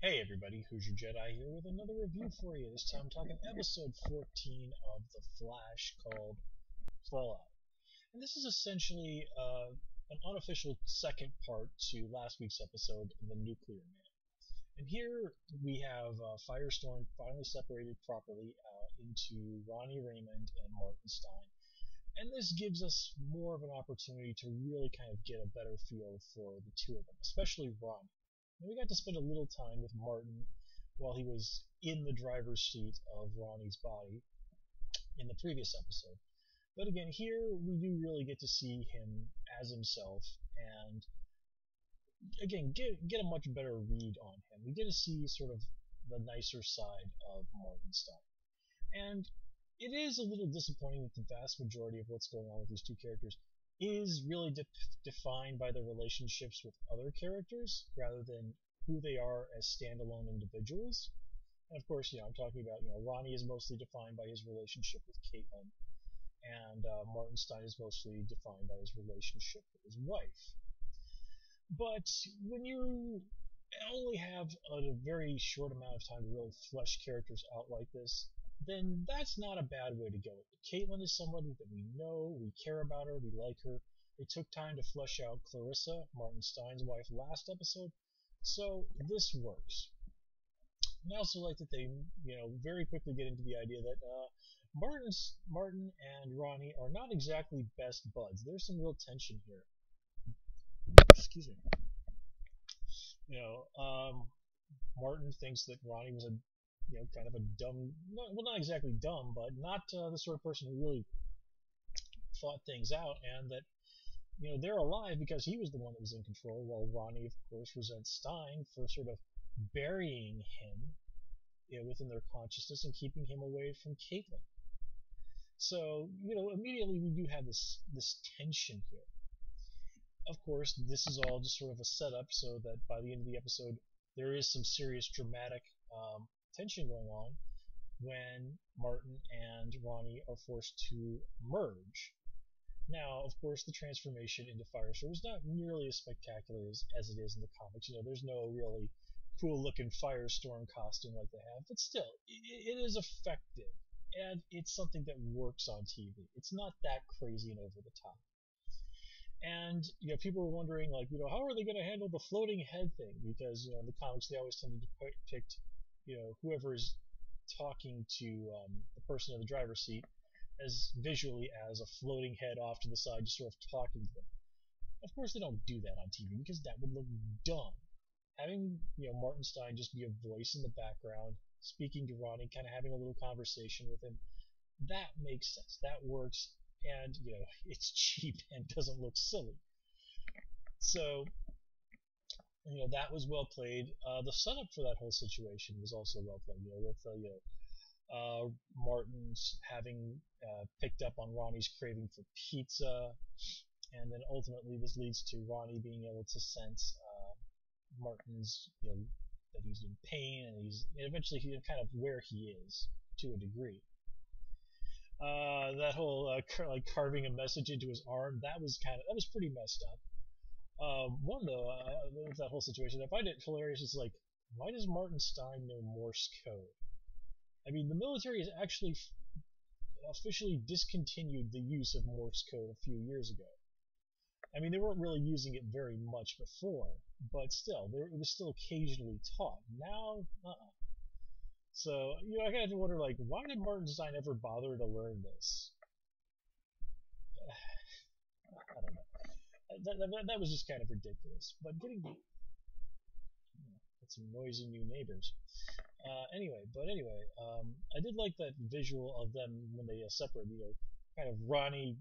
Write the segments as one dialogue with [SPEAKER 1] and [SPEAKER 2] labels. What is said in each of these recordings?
[SPEAKER 1] Hey everybody, Who's Your Jedi here with another review for you. This time I'm talking episode 14 of The Flash called Fallout. And this is essentially an unofficial second part to last week's episode, The Nuclear Man. And here we have Firestorm finally separated properly into Ronnie Raymond and Martin Stein. And this gives us more of an opportunity to really kind of get a better feel for the two of them, especially Ronnie. And we got to spend a little time with Martin while he was in the driver's seat of Ronnie's body in the previous episode. But again, here we do really get to see him as himself, and again, get a much better read on him. We get to see sort of the nicer side of Martin Stein. And it is a little disappointing that the vast majority of what's going on with these two characters is really defined by their relationships with other characters rather than who they are as standalone individuals. And of course, I'm talking about, Ronnie is mostly defined by his relationship with Caitlin, and Martin Stein is mostly defined by his relationship with his wife. But when you only have a very short amount of time to really flesh characters out like this, then that's not a bad way to go with it. Caitlin is somebody that we know, we care about her, we like her. They took time to flesh out Clarissa, Martin Stein's wife, last episode, so this works. And I also like that they, very quickly get into the idea that Martin and Ronnie are not exactly best buds. There's some real tension here. Excuse me. You know, Martin thinks that Ronnie was a kind of a dumb, well, not exactly dumb, but not the sort of person who really thought things out, and that they're alive because he was the one that was in control, while Ronnie, of course, resents Stein for sort of burying him within their consciousness and keeping him away from Caitlin. So immediately we do have this tension here. Of course, this is all just sort of a setup so that by the end of the episode there is some serious dramatic tension going on when Martin and Ronnie are forced to merge. Now, of course, the transformation into Firestorm is not nearly as spectacular as it is in the comics. There's no really cool-looking Firestorm costume like they have, but still, it is effective, and it's something that works on TV. It's not that crazy and over the top. And people were wondering, like, how are they going to handle the floating head thing? Because in the comics they always tend to depict, whoever is talking to the person in the driver's seat as visually as a floating head off to the side, just sort of talking to them. Of course, they don't do that on TV because that would look dumb. Having Martin Stein just be a voice in the background, speaking to Ronnie, kind of having a little conversation with him, that makes sense. That works, and it's cheap and doesn't look silly. So that was well played. The setup for that whole situation was also well played. With Martin's having picked up on Ronnie's craving for pizza, and then ultimately this leads to Ronnie being able to sense Martin's, that he's in pain, and eventually he kind of where he is to a degree. That whole like carving a message into his arm, that was pretty messed up. One though, with that whole situation, I find it hilarious. It's like, why does Martin Stein know Morse code? I mean, the military has actually officially discontinued the use of Morse code a few years ago. I mean, they weren't really using it very much before, but still, it was still occasionally taught. Now, So, I kind of wonder, like, why did Martin Stein ever bother to learn this? I don't know. That was just kind of ridiculous. But getting some noisy new neighbors. Anyway, I did like that visual of them when they separate. Kind of Ronnie,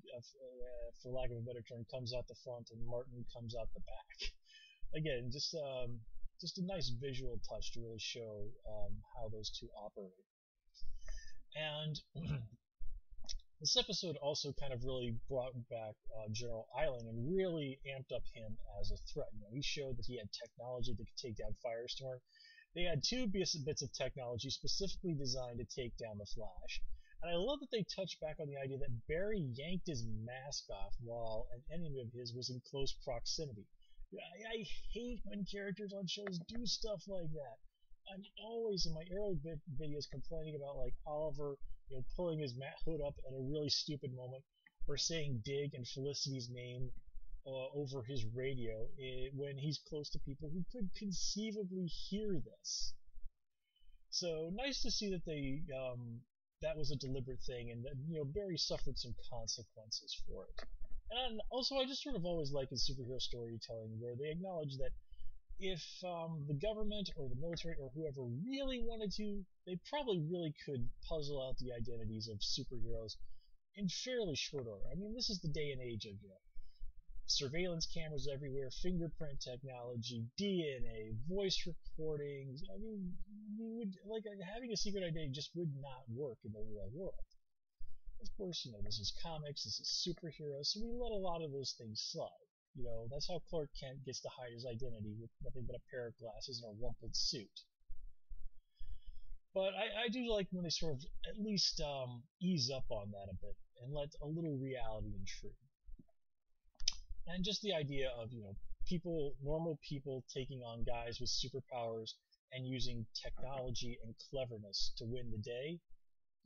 [SPEAKER 1] for lack of a better term, comes out the front and Martin comes out the back. Again, just a nice visual touch to really show how those two operate. And this episode also kind of really brought back General Eiling and really amped up him as a threat. He showed that he had technology that could take down Firestorm. They had two bits of technology specifically designed to take down the Flash. And I love that they touched back on the idea that Barry yanked his mask off while an enemy of his was in close proximity. I hate when characters on shows do stuff like that. I'm always in my Arrow videos complaining about like Oliver, pulling his hood up at a really stupid moment, or saying Dig and Felicity's name over his radio when he's close to people who could conceivably hear this. So nice to see that that was a deliberate thing, and that Barry suffered some consequences for it. And also, I just sort of always like in superhero storytelling where they acknowledge that if the government or the military or whoever really wanted to, they probably really could puzzle out the identities of superheroes in fairly short order. I mean, this is the day and age of surveillance cameras everywhere, fingerprint technology, DNA, voice recordings. I mean, having a secret identity just would not work in the real world. Of course, this is comics, this is superheroes, so we let a lot of those things slide. That's how Clark Kent gets to hide his identity with nothing but a pair of glasses and a rumpled suit. But I do like when they sort of at least ease up on that a bit and let a little reality intrude. And just the idea of, normal people taking on guys with superpowers and using technology and cleverness to win the day,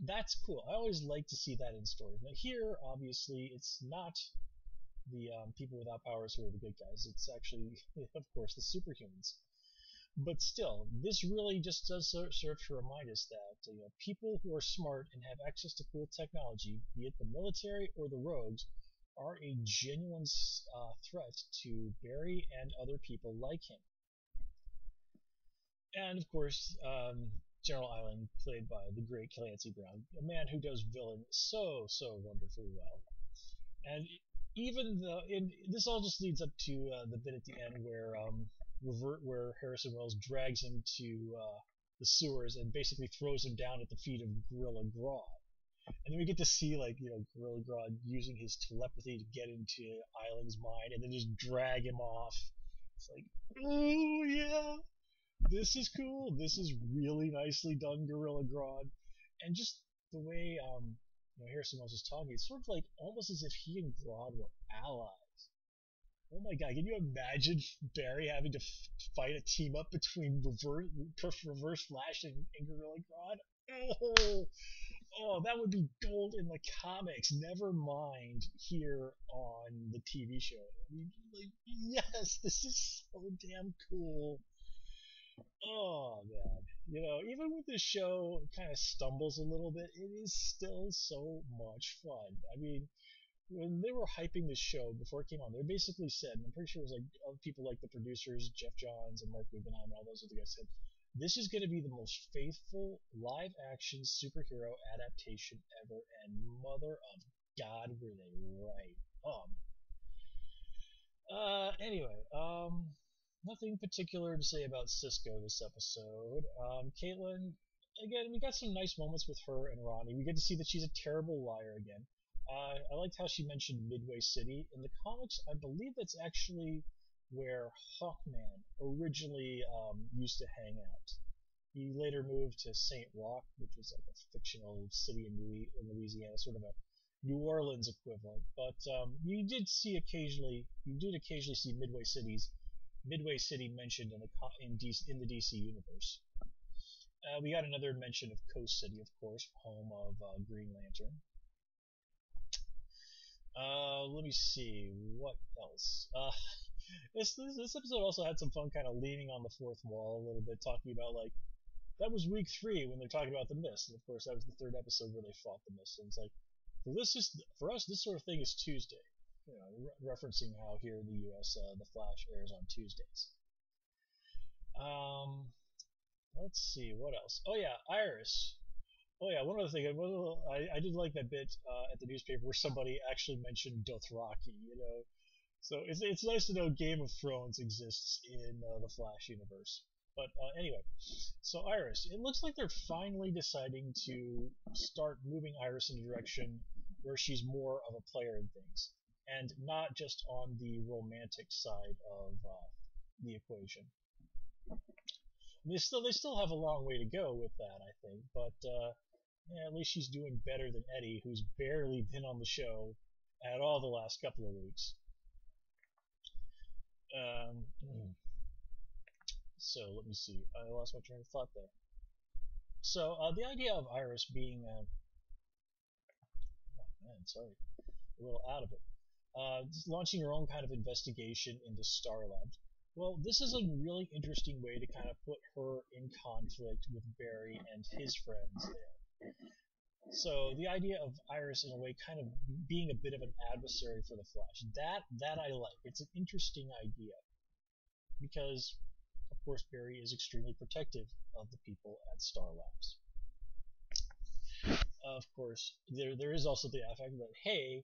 [SPEAKER 1] that's cool. I always like to see that in stories. Now here, obviously, it's not the people without powers who are the good guys. It's actually, of course, the superhumans. But still, this really just does serve to remind us that people who are smart and have access to cool technology, be it the military or the rogues, are a genuine threat to Barry and other people like him. And of course, General Island, played by the great Clancy Brown, a man who does villain so wonderfully well. And even this all just leads up to the bit at the end where Harrison Wells drags him to the sewers and basically throws him down at the feet of Gorilla Grodd. And then we get to see Gorilla Grodd using his telepathy to get into Eiling's mind and then just drag him off. It's like, oh yeah, this is cool. This is really nicely done, Gorilla Grodd. And just the way Harrison Wells is talking, it's sort of like almost as if he and Grodd were allies. Oh my god, can you imagine Barry having to fight a team up between Reverse Flash and Gorilla Grodd? Oh, that would be gold in the comics. Never mind here on the TV show. I mean, yes, this is so damn cool. Oh man, even with the show kind of stumbles a little bit, it is still so much fun. I mean, when they were hyping the show before it came on, they basically said, and I'm pretty sure it was like people like the producers, Jeff Johns and Mark Guggenheim and all those other guys said, this is going to be the most faithful live-action superhero adaptation ever, and mother of God, were they right. Anyway, nothing particular to say about Cisco this episode. Caitlin, again, we got some nice moments with her and Ronnie. We get to see that she's a terrible liar again. I liked how she mentioned Midway City. In the comics, I believe that's actually where Hawkman originally used to hang out. He later moved to St. Roch, which was like a fictional city in Louisiana, sort of a New Orleans equivalent. But you did occasionally see Midway City mentioned in the DC universe. We got another mention of Coast City, of course, home of Green Lantern. Let me see what else. This episode also had some fun, kind of leaning on the fourth wall a little bit, talking about like that was week 3 when they're talking about the Mist, and of course that was the 3rd episode where they fought the Mist. And it's like for us, this sort of thing is Tuesday, referencing how here in the U.S. the Flash airs on Tuesdays. Let's see what else. Oh yeah, Iris. Oh yeah, one other thing. I did like that bit at the newspaper where somebody actually mentioned Dothraki. So it's nice to know Game of Thrones exists in the Flash universe. But anyway, so Iris, it looks like they're finally deciding to start moving Iris in a direction where she's more of a player in things, and not just on the romantic side of the equation. They still have a long way to go with that, I think, but yeah, at least she's doing better than Eddie, who's barely been on the show at all the last couple of weeks. So let me see. I lost my train of thought there. So the idea of Iris being, oh man, sorry, a little out of it, just launching her own kind of investigation into Star Labs. Well, this is a really interesting way to kind of put her in conflict with Barry and his friends there. So the idea of Iris in a way kind of being a bit of an adversary for the Flash, that I like. It's an interesting idea because of course Barry is extremely protective of the people at Star Labs. Of course, there is also the fact that hey,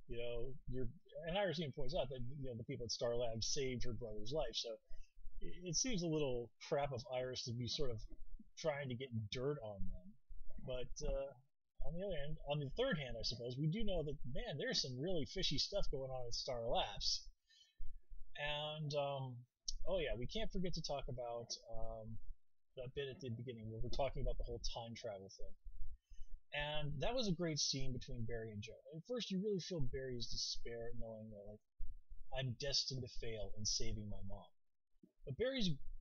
[SPEAKER 1] you're and Iris even points out that the people at Star Labs saved her brother's life, so it seems a little crap of Iris to be sort of trying to get dirt on them. But on the other hand, on the third hand, I suppose we do know that man, there's some really fishy stuff going on at Star Labs, and oh yeah, we can't forget to talk about that bit at the beginning where we're talking about the whole time travel thing. And that was a great scene between Barry and Joe. At first, you really feel Barry's despair, knowing that like I'm destined to fail in saving my mom. But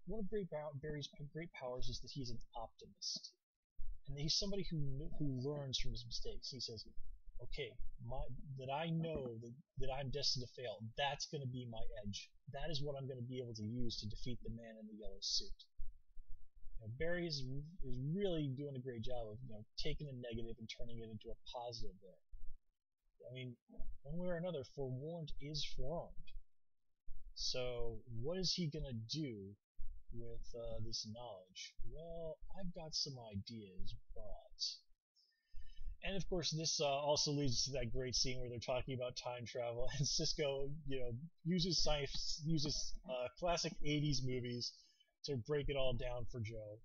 [SPEAKER 1] one of Barry's great powers is that he's an optimist, and he's somebody who learns from his mistakes. He says, "Okay, that I know that I'm destined to fail. That's going to be my edge. That is what I'm going to be able to use to defeat the man in the yellow suit." Barry is really doing a great job of taking a negative and turning it into a positive there. I mean, one way or another, forewarned is forearmed. So what is he gonna do with this knowledge? Well, I've got some ideas, but and of course this also leads to that great scene where they're talking about time travel, and Cisco, uses science, uses classic '80s movies to break it all down for Joe.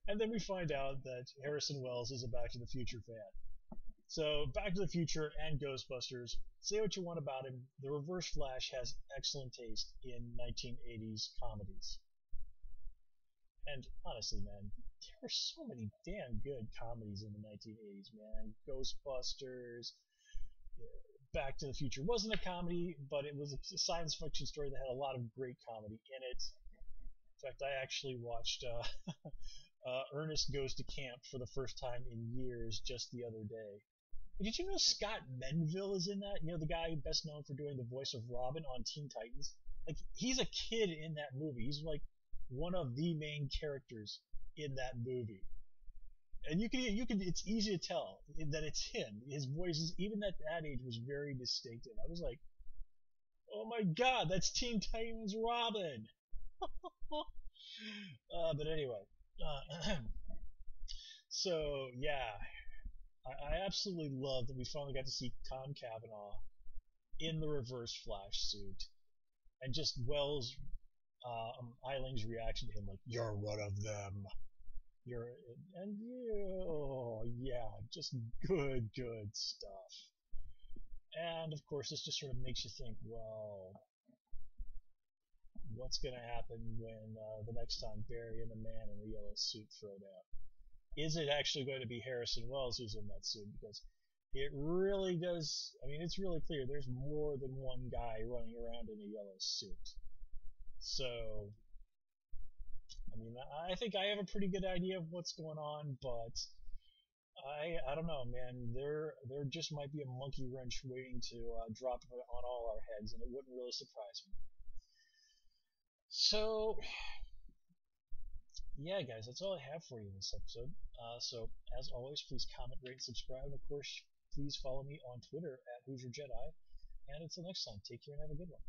[SPEAKER 1] And then we find out that Harrison Wells is a Back to the Future fan. So, Back to the Future and Ghostbusters, say what you want about him, the Reverse Flash has excellent taste in 1980s comedies. And honestly, man, there were so many damn good comedies in the 1980s, man. Ghostbusters, Back to the Future wasn't a comedy, but it was a science fiction story that had a lot of great comedy in it. In fact, I actually watched Ernest Goes to Camp for the first time in years just the other day. Did you know Scott Menville is in that? The guy best known for doing the voice of Robin on Teen Titans. Like he's a kid in that movie. He's like one of the main characters in that movie. And you can it's easy to tell that it's him. His voice is even at that age was very distinctive. I was like, "Oh my god, that's Teen Titans Robin." But anyway, so yeah, I absolutely love that we finally got to see Tom Cavanaugh in the Reverse Flash suit, and just Wells, Eiling's reaction to him, like "You're one of them." And oh yeah, just good stuff. And of course, this just sort of makes you think, well, what's going to happen when the next time Barry and the man in the yellow suit throw down? Is it actually going to be Harrison Wells who's in that suit? Because it really does. I mean, it's really clear there's more than one guy running around in a yellow suit. So, I mean, I think I have a pretty good idea of what's going on, but I don't know, man. There just might be a monkey wrench waiting to drop on all our heads, and it wouldn't really surprise me. So, yeah, guys, that's all I have for you in this episode. So, as always, please comment, rate, and subscribe. And of course, please follow me on Twitter at Hoosier Jedi. And until next time, take care and have a good one.